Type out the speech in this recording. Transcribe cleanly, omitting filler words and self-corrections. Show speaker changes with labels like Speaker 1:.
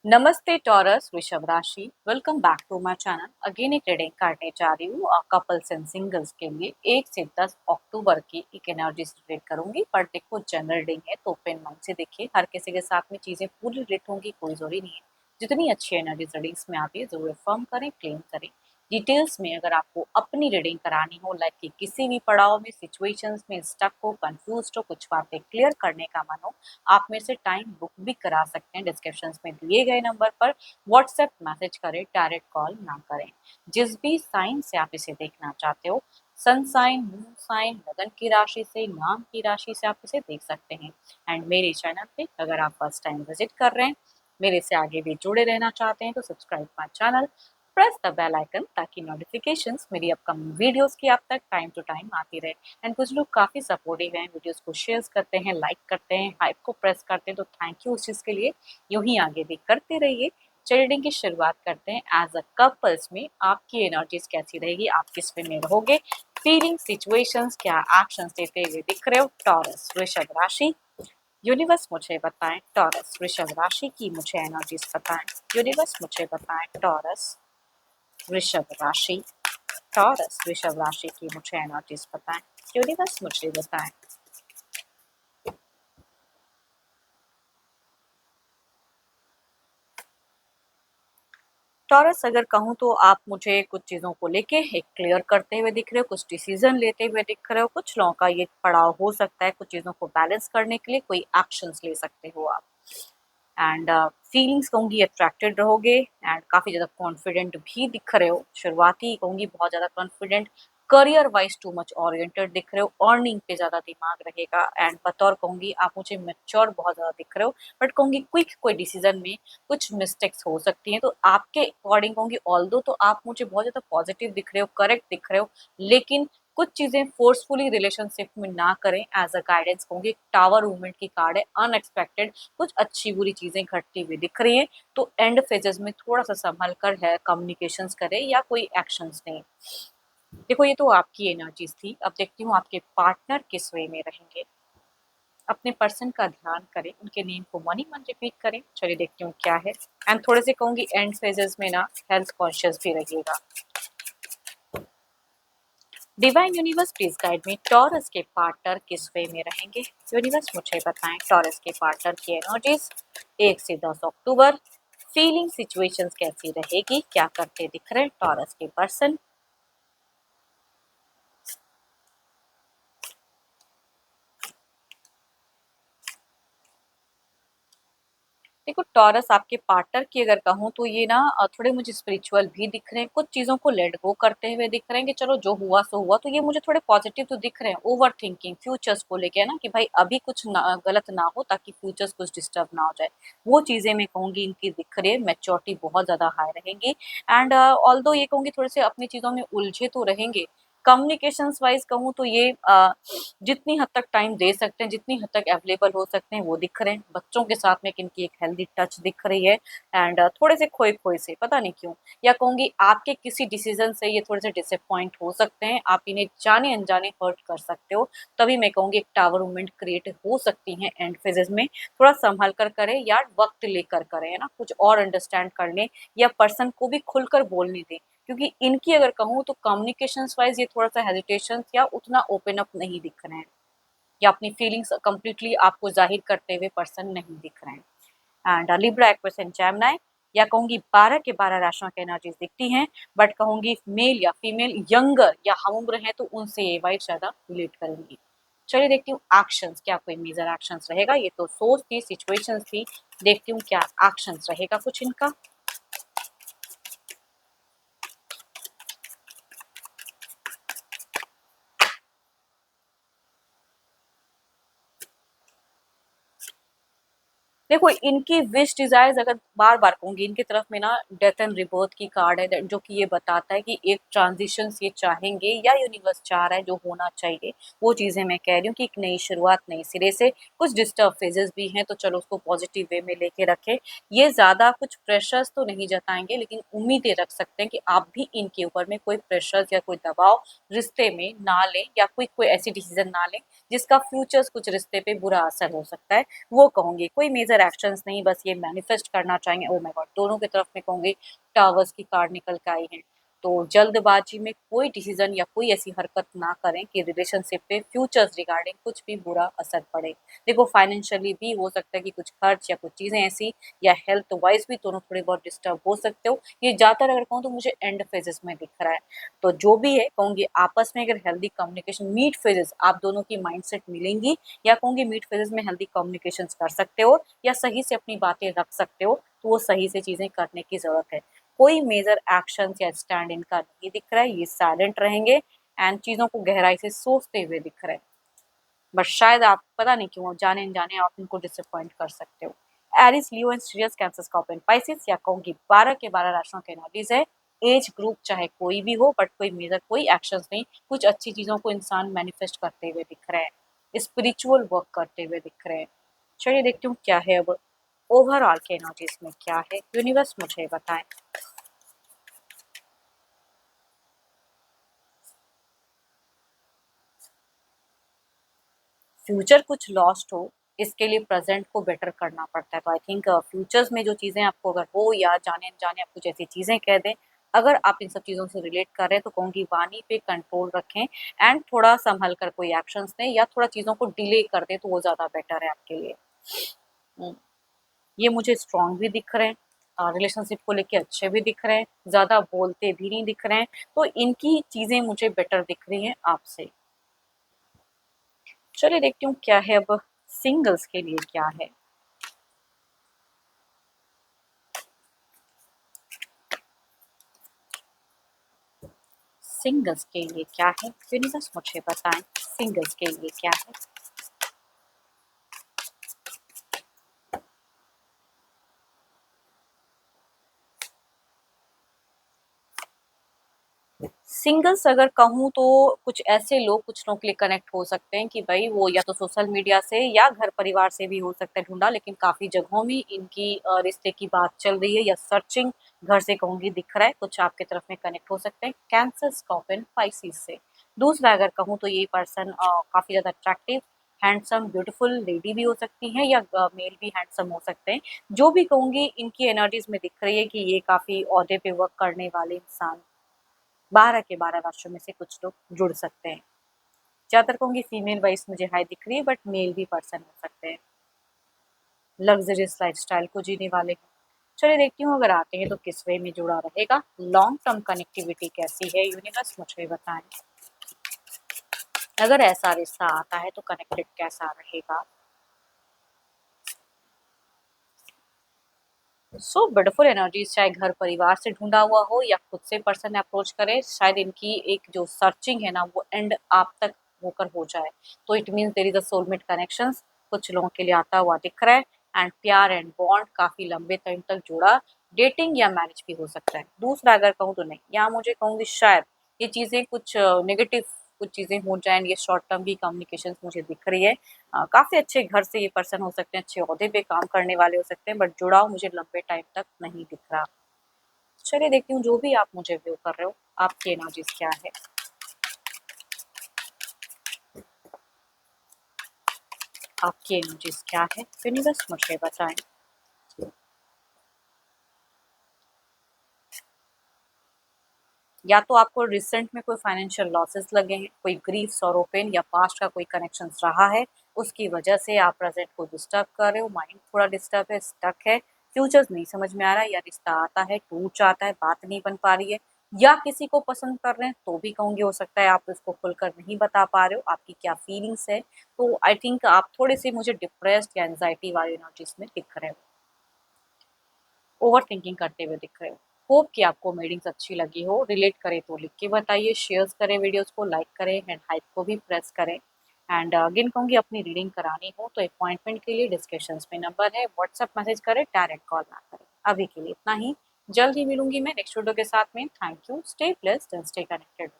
Speaker 1: नमस्ते टॉरस वृषभ राशि। Welcome back to my channel. Again एक रीडिंग करने जा रही हूँ कपल्स एंड सिंगल्स के लिए 1 से 10 अक्टूबर की एक एनर्जी रिलेट करूंगी। पर देखो जनरल रीडिंग है तो ओपन माइंड से देखिए, हर किसी के साथ में चीजें पूरी रिलेट होंगी कोई जरूरी नहीं है। जितनी अच्छी एनर्जी रीडिंग्स में आती है जरूर फॉर्म करें, क्लेम करें। डिटेल्स में अगर आपको अपनी रीडिंग करानी हो, लाइक कि किसी भी पड़ाव में, सिचुएशंस में स्टक हो, कंफ्यूज हो, कुछ बातें क्लियर करने का मन हो, आप मेरे से टाइम बुक भी करा सकते हैं। डिस्क्रिप्शन में दिए गए नंबर पर व्हाट्सएप मैसेज करें, डायरेक्ट कॉल ना करें। जिस भी साइन से आप इसे देखना चाहते हो, सन साइन, मून साइन, लगन की राशि से, नाम की राशि से आप इसे देख सकते हैं। एंड मेरे चैनल पे अगर आप फर्स्ट टाइम विजिट कर रहे हैं, मेरे से आगे भी जुड़े रहना चाहते हैं, तो subscribe my channel, press the bell icon, ताकि नोटिफिकेशंस मेरी अपकमिंग वीडियोस की आप तक टाइम टू टाइम आती रहे। एंड कुछ लोग काफ़ी सपोर्टिव हैं, वीडियोस को शेयर करते हैं, लाइक करते हैं, हाइप को प्रेस करते हैं, तो थैंक यू उस चीज़ के लिए। यूं ही आगे भी करते रहिए। रीडिंग की शुरुआत करते हैं। एज अ कपल्स में आपकी एनर्जीज कैसी रहेगी, आप किस वे में रहोगे, फीलिंग, सिचुएशंस, क्या एक्शंस देते हुए दिख रहे हो। टॉरस वृषभ राशि, यूनिवर्स मुझे बताएं। टॉरस वृषभ राशि की मुझे एनर्जीज बताएं। यूनिवर्स मुझे बताएं। टॉरस वृषभ राशि, टॉरस वृषभ राशि की मुझे एनर्जीज बताएं। यूनिवर्स मुझे बताएं। टॉरस, अगर कहूँ तो आप मुझे कुछ चीज़ों को लेके एक क्लियर करते हुए दिख रहे हो, कुछ डिसीजन लेते हुए दिख रहे हो। कुछ लोगों का ये पड़ाव हो सकता है, कुछ चीज़ों को बैलेंस करने के लिए कोई एक्शंस ले सकते हो आप। एंड फीलिंग्स कहूँगी अट्रैक्टेड रहोगे, एंड काफ़ी ज़्यादा कॉन्फिडेंट भी दिख रहे हो। शुरुआती कहूँगी बहुत ज़्यादा confident, career wise too much oriented दिख रहे हो, अर्निंग पे ज़्यादा दिमाग रहेगा। एंड बतौर कहूँगी आप मुझे मैच्योर बहुत ज़्यादा दिख रहे हो, बट कहूँगी क्विक कोई डिसीजन में कुछ मिस्टेक्स हो सकती हैं। तो आपके अकॉर्डिंग कहूँगी ऑल्दो तो आप मुझे बहुत ज़्यादा पॉजिटिव दिख रहे हो, करेक्ट दिख रहे हो, लेकिन कुछ चीज़ें फोर्सफुली रिलेशनशिप में ना करें। एज अ गाइडेंस कहूँगी टावर मूवमेंट की कार्ड है, अनएक्सपेक्टेड कुछ अच्छी बुरी चीज़ें घटती हुई दिख रही हैं। तो एंड फेजेस में थोड़ा सा संभल कर है कम्युनिकेशंस करें या कोई एक्शंस लें। देखो ये तो आपकी एनर्जीज थी, अब देखती हूँ आपके पार्टनर किस वे में रहेंगे। अपने पर्सन का ध्यान करें, उनके नेम को मन ही मन रिपीट करें। चलिए देखती हूँ क्या है। एंड थोड़े से कहूँगी एंड फेजेस में ना हेल्थ कॉन्शियस भी रहिएगा। Divine universe please guide me, taurus के पार्टनर किस वे में रहेंगे। यूनिवर्स मुझे बताएं टॉरस के पार्टनर की एनर्जीज 1 से 10 अक्टूबर। फीलिंग, सिचुएशंस कैसी रहेगी, क्या करते दिख रहे हैं टॉरस के पर्सन। देखो टॉरस, आपके पार्टनर की अगर कहूँ तो ये ना थोड़े मुझे स्पिरिचुअल भी दिख रहे हैं, कुछ चीज़ों को लेट गो करते हुए दिख रहे हैं कि चलो जो हुआ सो हुआ। तो ये मुझे थोड़े पॉजिटिव तो दिख रहे हैं, ओवर थिंकिंग फ्यूचर्स को लेके है ना, कि भाई अभी कुछ गलत ना हो ताकि फ्यूचर्स कुछ डिस्टर्ब ना हो जाए। वो चीज़ें मैं कहूँगी इनकी दिख रही है, मेच्योरिटी बहुत ज़्यादा हाई रहेंगी। एंड ऑल्दो ये कहूँगी थोड़े से अपनी चीज़ों में उलझे तो रहेंगे। कम्युनिकेशंस वाइज कहूँ तो ये जितनी हद तक टाइम दे सकते हैं, जितनी हद तक अवेलेबल हो सकते हैं वो दिख रहे हैं। बच्चों के साथ में इनकी एक हेल्दी टच दिख रही है। एंड थोड़े से खोए खोए से, पता नहीं क्यों, या कहूँगी आपके किसी डिसीजन से ये थोड़े से डिसअपॉइंट हो सकते हैं, आप इन्हें जाने अनजाने हर्ट कर सकते हो। तभी मैं कहूँगी एक टावर मूवमेंट क्रिएट हो सकती है एंड फेजेस में। थोड़ा संभल कर करें या वक्त लेकर करें, है ना, कुछ और अंडरस्टैंड कर लें या पर्सन को भी खुलकर बोलने दें। क्योंकि इनकी अगर कहूँ तो कम्युनिकेशंस वाइज ये थोड़ा सा हेजिटेशन या उतना ओपन अप नहीं दिख रहे हैं, या अपनी फीलिंग्स कंप्लीटली आपको जाहिर करते हुए पर्सन नहीं दिख रहे हैं। And Libra, Aquarius and Gemini, या कहूँगी 12 के 12 राशियों की एनर्जीज दिखती हैं, बट कहूँगी मेल या फीमेल, यंगर या हम उम्र हैं तो उनसे ये वाइट ज़्यादा रिलेट करेंगी। चलिए देखती हूँ एक्शंस, क्या कोई मेजर एक्शंस रहेगा। ये तो सोच थी, सिचुएशंस थी, देखती हूँ क्या एक्शंस रहेगा कुछ इनका। देखो इनकी विश डिजायर्स अगर बार बार कहूंगी, इनकी तरफ में ना डेथ एंड रिबर्थ की कार्ड है, जो कि ये बताता है कि एक ट्रांजिशन ये चाहेंगे या यूनिवर्स चाह रहा है जो होना चाहिए। वो चीजें मैं कह रही हूँ कि एक नई शुरुआत, नई सिरे से। कुछ डिस्टर्ब फेजेस भी हैं तो चलो उसको पॉजिटिव वे में लेके रखें। ये ज्यादा कुछ प्रेशर्स तो नहीं जताएंगे, लेकिन उम्मीदें रख सकते हैं कि आप भी इनके ऊपर में कोई प्रेशर्स या कोई दबाव रिश्ते में ना लें, या कोई कोई ऐसी डिसीजन ना लें जिसका फ्यूचर्स कुछ रिश्ते पे बुरा असर हो सकता है। वो कहूंगी कोई मेजर मेजर एक्शंस नहीं, बस ये मैनिफेस्ट करना चाहेंगे। ओ माय गॉड, दोनों की तरफ मैं कहूँगी टावर्स की कार्ड निकल के आई है। तो जल्दबाजी में कोई डिसीजन या कोई ऐसी हरकत ना करें कि रिलेशनशिप पे फ्यूचर्स रिगार्डिंग कुछ भी बुरा असर पड़े। देखो फाइनेंशियली भी हो सकता है कि कुछ खर्च या कुछ चीज़ें ऐसी, या हेल्थ वाइज भी दोनों थोड़े बहुत डिस्टर्ब हो सकते हो। ये ज़्यादातर अगर कहूँ तो मुझे एंड फेजेस में दिख रहा है। तो जो भी है कहूँगी आपस में अगर हेल्दी कम्युनिकेशन, मीट फेजेस आप दोनों की माइंडसेट मिलेंगी, या कहूँगी मीट फेजेस में हेल्दी कम्युनिकेशन कर सकते हो या सही से अपनी बातें रख सकते हो, तो वो सही से चीज़ें करने की ज़रूरत है। कोई मेजर एक्शन या स्टैंड इनका नहीं दिख रहा है, ये साइलेंट रहेंगे एंड चीज़ों को गहराई से सोचते हुए दिख रहे हैं। बट शायद आप पता नहीं क्यों जाने अनजाने आप इनको डिसअपॉइंट कर सकते हो। Aries, Leo and Sirius, Cancer, Scorpion, Pisces, या कहूंगी 12 के 12 राशियों के एनर्जीज है। एज ग्रुप चाहे कोई भी हो, बट कोई मेजर कोई एक्शंस नहीं, कुछ अच्छी चीजों को इंसान मैनिफेस्ट करते हुए दिख रहे हैं, स्पिरिचुअल वर्क करते हुए दिख रहे हैं। चलिए देखती हूँ क्या है अब ओवरऑल के एनर्जीज में क्या है, यूनिवर्स मुझे बताएं। फ्यूचर कुछ लॉस्ट हो, इसके लिए प्रेजेंट को बेटर करना पड़ता है। तो आई थिंक फ्यूचर्स में जो चीज़ें आपको अगर हो या जाने अनजाने आपको जैसी चीज़ें कह दें, अगर आप इन सब चीज़ों से रिलेट कर रहे हैं तो कहूँगी वाणी पे कंट्रोल रखें एंड थोड़ा संभल कर कोई एक्शंस लें, या थोड़ा चीज़ों को डिले कर दें तो वो ज़्यादा बेटर है आपके लिए। हम्म, ये मुझे स्ट्रांग भी दिख रहे हैं, रिलेशनशिप को लेके अच्छे भी दिख रहे हैं, ज़्यादा बोलते भी नहीं दिख रहे हैं, तो इनकी चीज़ें मुझे बेटर दिख रही हैं आपसे। चलिए देखती हूँ क्या है अब सिंगल्स के लिए क्या है। सिंगल्स के लिए क्या है, यूनिवर्स मुझे बताएं सिंगल्स के लिए क्या है। सिंगल्स अगर कहूँ तो कुछ ऐसे लोग कुछ लोगों के लिए कनेक्ट हो सकते हैं कि भाई वो या तो सोशल मीडिया से या घर परिवार से भी हो सकता है ढूंढा, लेकिन काफी जगहों में इनकी रिश्ते की बात चल रही है या सर्चिंग घर से कहूंगी दिख रहा है, कुछ आपके तरफ में कनेक्ट हो सकते हैं कैंसर, स्कॉर्पियन, पाइसिस से। दूसरा अगर कहूँ तो ये पर्सन काफी ज्यादा अट्रैक्टिव, हैंडसम, ब्यूटीफुल लेडी भी हो सकती हैं या मेल भी हैंडसम हो सकते हैं। जो भी कहूंगी इनकी एनर्जीज में दिख रही है कि ये काफी ओहदे पे वर्क करने वाले इंसान, 12 के 12 राशियों में से कुछ लोग जुड़ सकते हैं। ज़्यादातर कहूँगी फीमेल वाइज मुझे हाई दिख रही है, बट मेल भी पर्सन हो सकते हैं, लग्जरियस लाइफस्टाइल को जीने वाले हैं। चलिए देखती हूँ अगर आते हैं तो किस वे में जुड़ा रहेगा, लॉन्ग टर्म कनेक्टिविटी कैसी है, यूनिवर्स मुझे बताएं। अगर ऐसा रिश्ता आता है तो कनेक्टेड कैसा रहेगा। सो ब्यूटीफुल एनर्जीज, चाहे घर परिवार से ढूंढा हुआ हो या खुद से पर्सन अप्रोच करे, शायद इनकी एक जो सर्चिंग है ना वो एंड आप तक होकर हो जाए। तो it means there is a soulmate connections कुछ लोगों के लिए आता हुआ दिख रहा है, एंड प्यार एंड बॉन्ड काफी लंबे टाइम तक जुड़ा, डेटिंग या मैरिज भी हो सकता है। दूसरा अगर कहूँ तो नहीं, यहाँ मुझे कहूँगी शायद ये चीजें कुछ नेगेटिव कुछ चीजें हो जाएं, ये शॉर्ट टर्म भी कम्युनिकेशन मुझे दिख रही है। काफ़ी अच्छे घर से ये पर्सन हो सकते हैं, अच्छे ओहदे पे काम करने वाले हो सकते हैं, बट जुड़ाव मुझे लंबे टाइम तक नहीं दिख रहा। चलिए देखती हूँ जो भी आप मुझे व्यू कर रहे हो आपकी एनर्जीज क्या है। आपकी एनर्जीज क्या है, यूनिवर्स मुझे बताएं। या तो आपको रिसेंट में कोई फाइनेंशियल लॉसेस लगे हैं, कोई ग्रीफ, सॉरो, पेन या पास्ट का कोई कनेक्शन रहा है, उसकी वजह से आप प्रेजेंट को डिस्टर्ब कर रहे हो, माइंड थोड़ा डिस्टर्ब है, स्टक है, फ्यूचर्स नहीं समझ में आ रहा है, या रिश्ता आता है टूट जाता है, बात नहीं बन पा रही है, या किसी को पसंद कर रहे हैं तो भी कहूँगी हो सकता है आप उसको खुलकर नहीं बता पा रहे हो आपकी क्या फीलिंग्स है। तो आई थिंक आप थोड़े से मुझे डिप्रेस्ड या एंजाइटी वाली एनर्जीज में दिख रहे हो, ओवर थिंकिंग करते हुए दिख रहे हो। होप कि आपको मीटिंग्स अच्छी लगी हो, रिलेट करे तो लिख के बताइए, शेयर्स करें वीडियोस को, लाइक करें एंड हाइप को भी प्रेस करें। एंड अगेन कहूँगी अपनी रीडिंग करानी हो तो अपॉइंटमेंट के लिए डिस्कशंस में नंबर है, व्हाट्सएप मैसेज करें, डायरेक्ट कॉल ना करें। अभी के लिए इतना ही, जल्द ही मिलूंगी मैं नेक्स्ट वीडियो के साथ में। Thank you, stay blessed and stay connected.